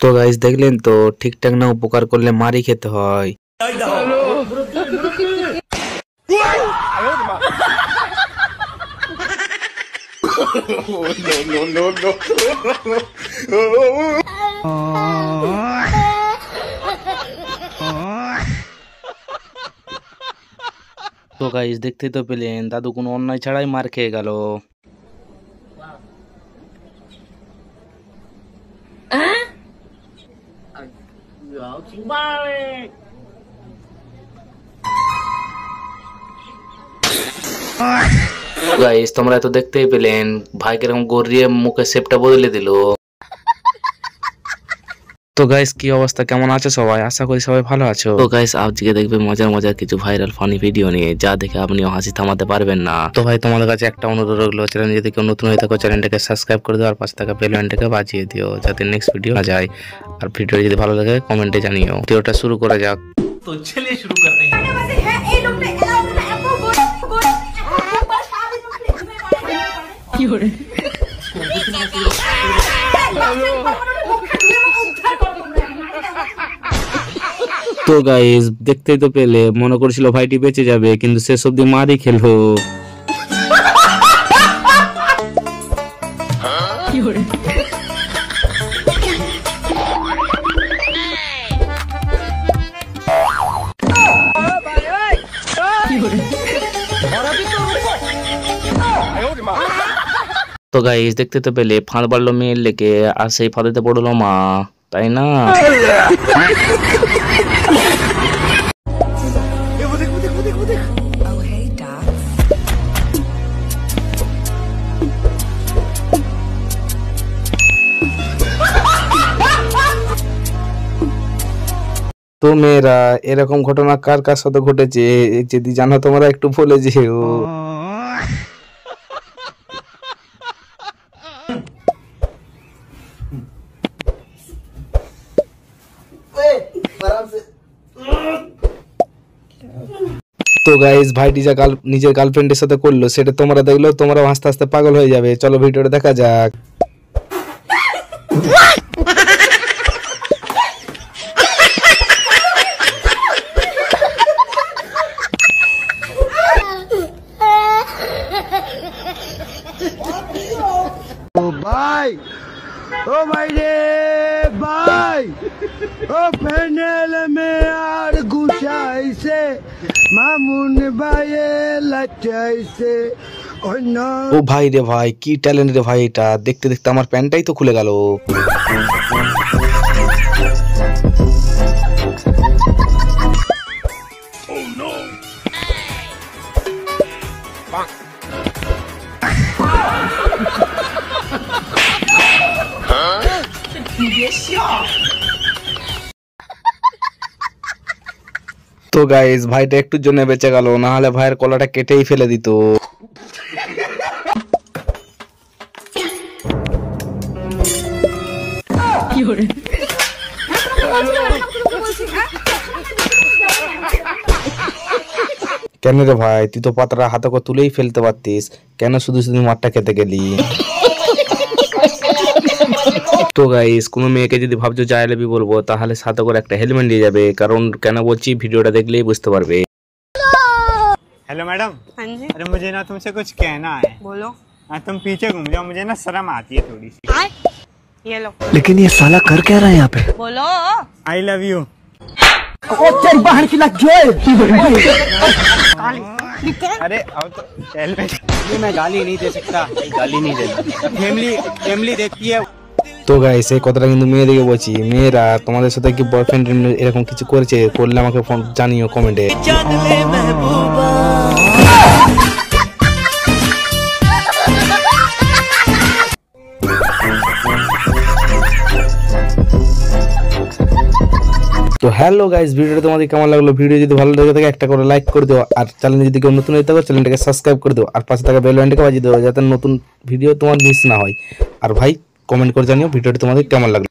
তো গাইস দেখলেন তো, ঠিকঠাক না উপকার করলে মারি খেতে হয়। তো গাইস দেখতে তো পেলেন, দাদু কোনো অন্যায় ছাড়াই মার খেয়ে গেল। গাইস তোমরা তো দেখতেই পেলেন, ভাই কিরকম গড়িয়ে মুখে শেপটা বদলে দিল। তো গাইস কি অবস্থা, কেমন আছো সবাই? আশা করি সবাই ভালো আছো। তো গাইস আজকে দেখবে মজার মজার কিছু ভাইরাল ফানি ভিডিও নিয়ে, যা দেখে আপনিও হাসি থামাতে পারবেন না। তো ভাই তোমাদের কাছে একটা অনুরোধ রইলো, চ্যানেল যদি কেউ নতুন হয়ে থাকো চ্যানেলটাকে সাবস্ক্রাইব করে দিও আর পাশে থাকা বেল আইকনটাকে বাজিয়ে দিও, যাতে নেক্সট ভিডিও না যায়। আর ভিডিও যদি ভালো লাগে কমেন্টে জানিও। ভিডিওটা শুরু করা যাক। तो चलिए शुरू करते हैं। তো গাইস দেখতেই তো পেলে, মনে করছিল ভাইটি বেঁচে যাবে, কিন্তু শেষ অব্দি মারই খেললো। তো গাইস দেখতে তো পেলে, ফাঁদ বাড়লো মেয়ের লেগে আর সেই ফাঁদেতে পড়লো মা, তাই না? তো মেয়েরা, এরকম ঘটনা কার কার সাথে ঘটেছে যদি জানো তোমরা একটু বলে যেও। তো গাইস ভাইটি যা নিজের গার্লফ্রেন্ডের সাথে করলো, সেটা তোমরা দেখলো, তোমরাও আস্তে আস্তে পাগল হয়ে যাবে। চলো ভিডিওটা দেখা যাক। ओ भाई रे भाई, ओ पैनल में यार गुसाई से मामून भाई लचाई से। ও ভাই রে ভাই, কি ট্যালেন্ট রে ভাই, এটা দেখতে দেখতে আমার প্যান্টটাই তো খুলে গেল। তো গাইস ভাইটা একটুর জন্য বেঁচে গেল, না হলে ভাইয়ের কলাটা কেটেই ফেলে দিত। কেন রে ভাই, তুই তো পাতাটা হাতে করে তুলেই ফেলতে পারতিস, কেন শুধু শুধু মারটা খেতে গেলি? তো গাইস কোনো মেয়েকে যদি ভাবছো যাই লাভ ইউ বলবো, তাহলে সাথে করে একটা হেলমেট নিয়ে যাবে, কারণ কেন বলছি ভিডিওটা দেখলেই বুঝতে পারবে। Hello madam. हाँ जी। अरे मुझे ना तुमसे कुछ कहना है। बोलो। तुम पीछे घूम जाओ, मुझे ना शर्म आती है थोड़ी सी। ये लो। लेकिन ये साला कर क्या रहा है यहाँ पे? बोलो। I love you. तेरी बहन की लग गई। अरे अब तो ये मैं गाली नहीं दे सकता, गाली नहीं देता, फैमिली देखती है। তো গাইস এই কথাটা কিন্তু মেয়েদেরকে বলছি, মেয়েরা তোমাদের সাথে কি বয়ফ্রেন্ড এরকম কিছু করেছে, করলে আমাকে ফোন জানিও কমেন্টে। তো হ্যালো গাইস, ভিডিওটা তোমাদের কেমন লাগলো? ভিডিও যদি ভালো লেগে থাকে একটা করে লাইক করে দিও, আর চ্যানেল যদি কেউ নতুন হয়ে থাকো চ্যানেলটাকে সাবস্ক্রাইব করে দিও, আর পাশে থাকা বেল আইকনটাকে বাজিয়ে দিও, যাতে নতুন ভিডিও তোমার মিস না হয়। আর ভাই কমেন্ট করে জানিও ভিডিওটা তোমাদের কেমন লাগলো।